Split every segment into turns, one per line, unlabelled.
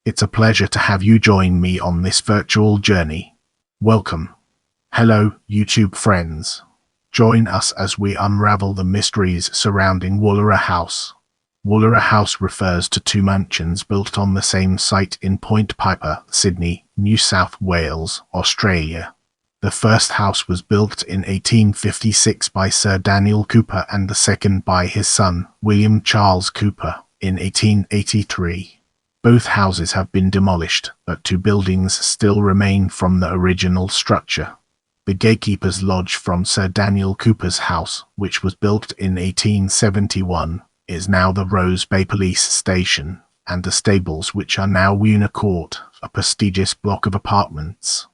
It's a pleasure to have you join me on this virtual journey. Welcome. Hello, YouTube friends. Join us as we unravel the mysteries surrounding Woollahra House. Woollahra House refers to two mansions built on the same site in Point Piper, Sydney, New South Wales, Australia. The first house was built in 1856 by Sir Daniel Cooper and the second by his son, William Charles Cooper, in 1883. Both houses have been demolished, but two buildings still remain from the original structure. The gatekeeper's lodge from Sir Daniel Cooper's house, which was built in 1871, is now the Rose Bay Police Station, and the stables, which are now Wyuna Court, a prestigious block of apartments.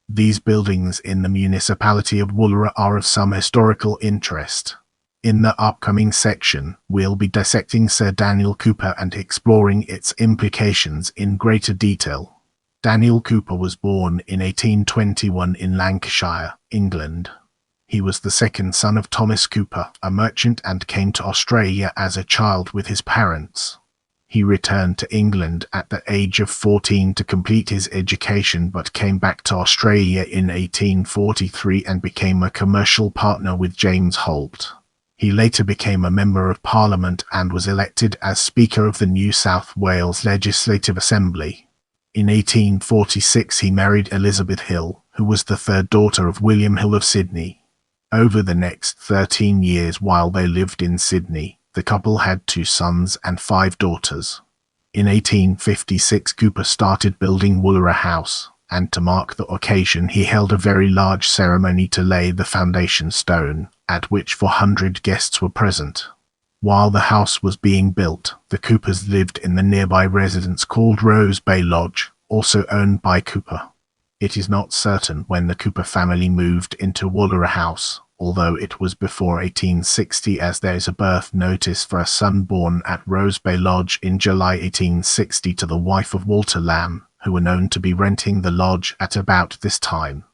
These buildings in the Municipality of Woollahra are of some historical interest. In the upcoming section, we'll be dissecting Sir Daniel Cooper and exploring its implications in greater detail. Daniel Cooper was born in 1821 in Lancashire, England. He was the second son of Thomas Cooper, a merchant, and came to Australia as a child with his parents. He returned to England at the age of 14 to complete his education, but came back to Australia in 1843 and became a commercial partner with James Holt. He later became a Member of Parliament and was elected as Speaker of the New South Wales Legislative Assembly. In 1846 he married Elizabeth Hill, who was the third daughter of William Hill of Sydney. Over the next 13 years while they lived in Sydney, the couple had 2 sons and 5 daughters. In 1856 Cooper started building Woollahra House, and to mark the occasion he held a very large ceremony to lay the foundation stone, at which 400 guests were present. While the house was being built, the Coopers lived in the nearby residence called Rose Bay Lodge, also owned by Cooper. It is not certain when the Cooper family moved into Woollahra House, although it was before 1860, as there is a birth notice for a son born at Rose Bay Lodge in July 1860 to the wife of Walter Lamb, who were known to be renting the lodge at about this time.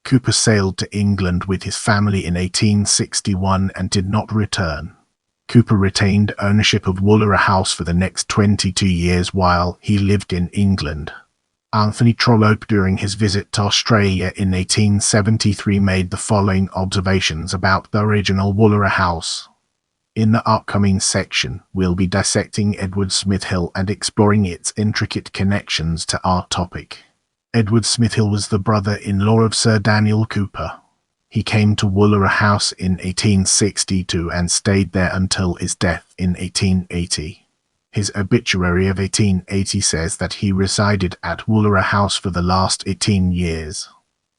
Cooper sailed to England with his family in 1861 and did not return. Cooper retained ownership of Woollahra House for the next 22 years while he lived in England. Anthony Trollope, during his visit to Australia in 1873, made the following observations about the original Woollahra House. In the upcoming section, we'll be dissecting Edward Smith Hill and exploring its intricate connections to our topic. Edward Smith Hill was the brother-in-law of Sir Daniel Cooper. He came to Woollahra House in 1862 and stayed there until his death in 1880. His obituary of 1880 says that he resided at Woollahra House for the last 18 years.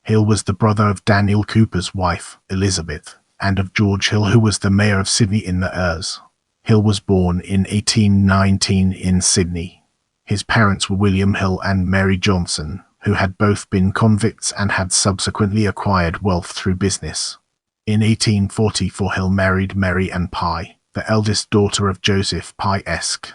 Hill was the brother of Daniel Cooper's wife, Elizabeth, and of George Hill, who was the mayor of Sydney in the Ers. Hill was born in 1819 in Sydney. His parents were William Hill and Mary Johnson, who had both been convicts and had subsequently acquired wealth through business. In 1844 Hill married Mary Ann Pye, the eldest daughter of Joseph Pye Esq.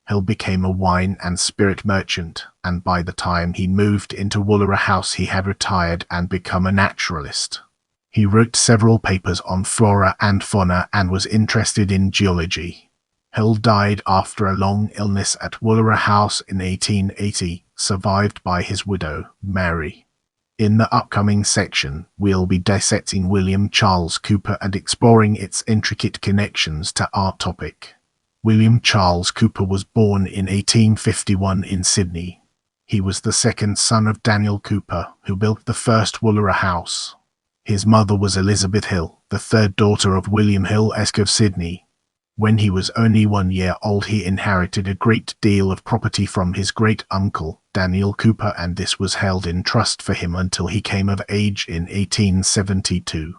Hill became a wine and spirit merchant, and by the time he moved into Woollahra House he had retired and become a naturalist. He wrote several papers on flora and fauna and was interested in geology. Hill died after a long illness at Woollahra House in 1880, survived by his widow, Mary. In the upcoming section, we'll be dissecting William Charles Cooper and exploring its intricate connections to our topic. William Charles Cooper was born in 1851 in Sydney. He was the second son of Daniel Cooper, who built the first Woollahra House. His mother was Elizabeth Hill, the third daughter of William Hill Esq of Sydney. When he was only 1 year old he inherited a great deal of property from his great-uncle, Daniel Cooper, and this was held in trust for him until he came of age in 1872.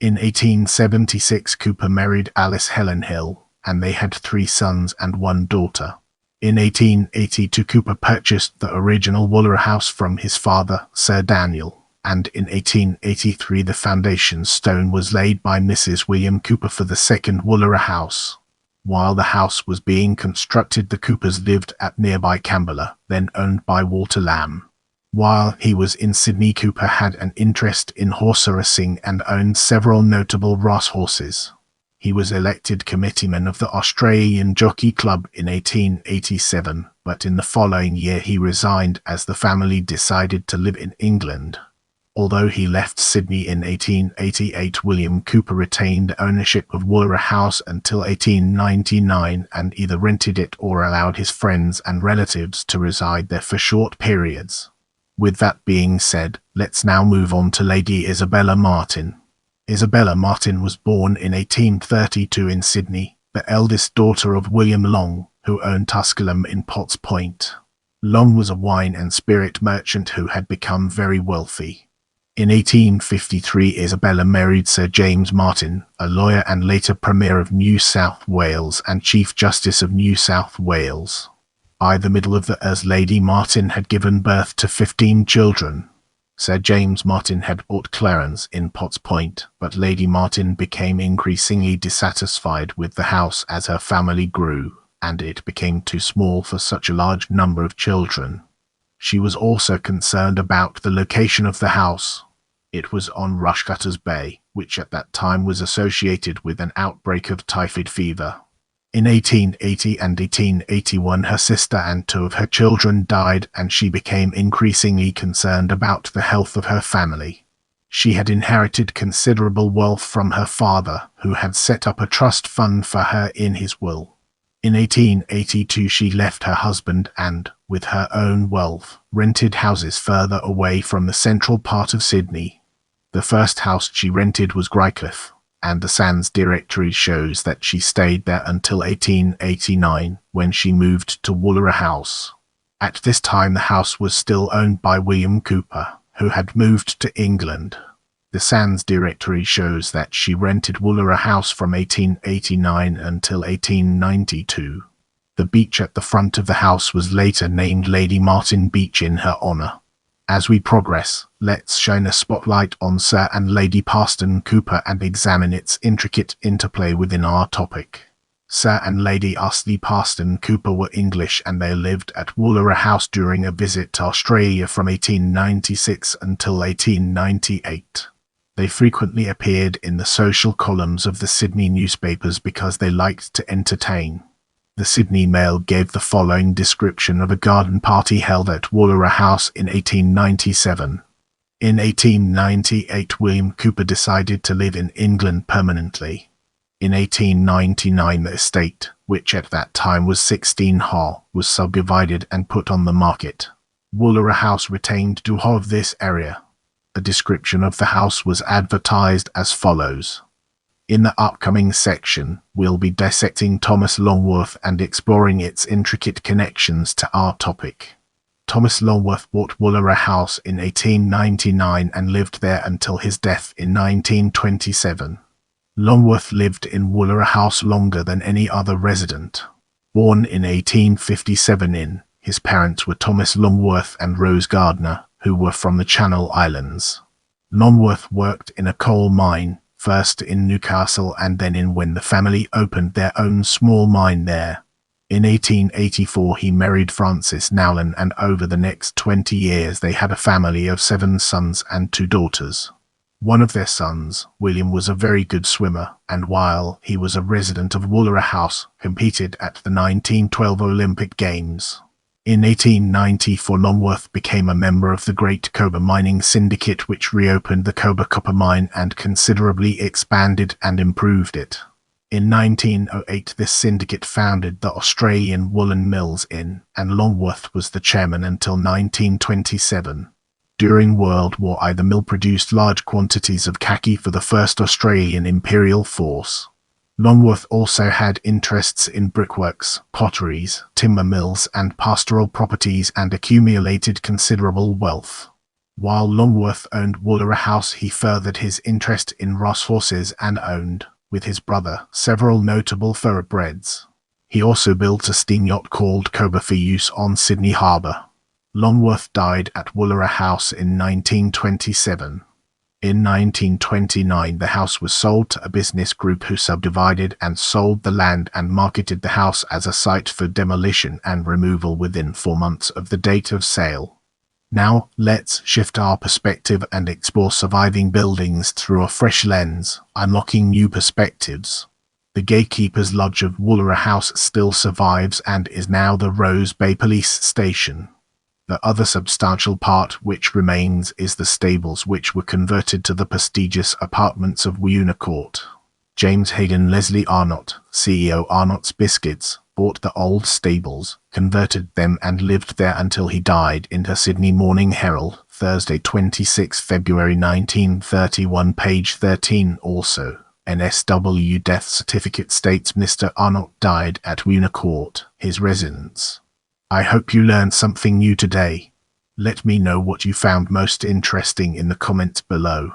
In 1876 Cooper married Alice Helen Hill, and they had 3 sons and 1 daughter. In 1882 Cooper purchased the original Woollahra House from his father, Sir Daniel, and in 1883 the foundation stone was laid by Mrs. William Cooper for the second Woollahra House. While the house was being constructed the Coopers lived at nearby Camberla, then owned by Walter Lamb. While he was in Sydney Cooper had an interest in horse racing and owned several notable race horses. He was elected committeeman of the Australian Jockey Club in 1887, but in the following year he resigned as the family decided to live in England. Although he left Sydney in 1888, William Cooper retained ownership of Woollahra House until 1899 and either rented it or allowed his friends and relatives to reside there for short periods. With that being said, let's now move on to Lady Isabella Martin. Isabella Martin was born in 1832 in Sydney, the eldest daughter of William Long, who owned Tusculum in Potts Point. Long was a wine and spirit merchant who had become very wealthy. In 1853, Isabella married Sir James Martin, a lawyer and later Premier of New South Wales and Chief Justice of New South Wales. By the middle of the years, Lady Martin had given birth to 15 children. Sir James Martin had bought Clarence in Potts Point, but Lady Martin became increasingly dissatisfied with the house as her family grew, and it became too small for such a large number of children. She was also concerned about the location of the house. It was on Rushcutters Bay, which at that time was associated with an outbreak of typhoid fever. In 1880 and 1881, her sister and 2 of her children died, and she became increasingly concerned about the health of her family. She had inherited considerable wealth from her father, who had set up a trust fund for her in his will. In 1882 she left her husband and, with her own wealth, rented houses further away from the central part of Sydney. The first house she rented was Greycliffe, and the Sands Directory shows that she stayed there until 1889, when she moved to Woollahra House. At this time the house was still owned by William Cooper, who had moved to England. The Sands Directory shows that she rented Woollahra House from 1889 until 1892. The beach at the front of the house was later named Lady Martin Beach in her honour. As we progress, let's shine a spotlight on Sir and Lady Parston Cooper and examine its intricate interplay within our topic. Sir and Lady Astley Parston Cooper were English, and they lived at Woollahra House during a visit to Australia from 1896 until 1898. They frequently appeared in the social columns of the Sydney newspapers because they liked to entertain. The Sydney Mail gave the following description of a garden party held at Woollahra House in 1897. In 1898, William Cooper decided to live in England permanently. In 1899, the estate, which at that time was 16 ha, was subdivided and put on the market. Woollahra House retained 2 ha of this area. A description of the house was advertised as follows. In the upcoming section, we'll be dissecting Thomas Longworth and exploring its intricate connections to our topic. Thomas Longworth bought Woollahra House in 1899 and lived there until his death in 1927. Longworth lived in Woollahra House longer than any other resident. Born in 1857 his parents were Thomas Longworth and Rose Gardner, who were from the Channel Islands. Longworth worked in a coal mine, first in Newcastle and then in when the family opened their own small mine there. In 1884 he married Frances Nowlan, and over the next 20 years they had a family of 7 sons and 2 daughters. One of their sons, William, was a very good swimmer, and while he was a resident of Woollahra House, competed at the 1912 Olympic Games. In 1894, Longworth became a member of the Great Cobar Mining Syndicate, which reopened the Cobar copper mine and considerably expanded and improved it. In 1908, this syndicate founded the Australian Woolen Mills and Longworth was the chairman until 1927. During World War I, the mill produced large quantities of khaki for the 1st Australian Imperial Force. Longworth also had interests in brickworks, potteries, timber mills and pastoral properties, and accumulated considerable wealth. While Longworth owned Woollahra House, he furthered his interest in racehorses and owned, with his brother, several notable thoroughbreds. He also built a steam yacht called Cobar for use on Sydney Harbour. Longworth died at Woollahra House in 1927. In 1929, the house was sold to a business group who subdivided and sold the land and marketed the house as a site for demolition and removal within 4 months of the date of sale. Now, let's shift our perspective and explore surviving buildings through a fresh lens, unlocking new perspectives. The gatekeeper's lodge of Woollahra House still survives and is now the Rose Bay Police Station. The other substantial part which remains is the stables, which were converted to the prestigious apartments of Wyuna Court. James Hayden Leslie Arnott, CEO Arnott's Biscuits, bought the old stables, converted them and lived there until he died in the Sydney Morning Herald, Thursday 26 February 1931, page 13. Also, an SW death certificate states Mr. Arnott died at Wyuna Court, his residence. I hope you learned something new today. Let me know what you found most interesting in the comments below.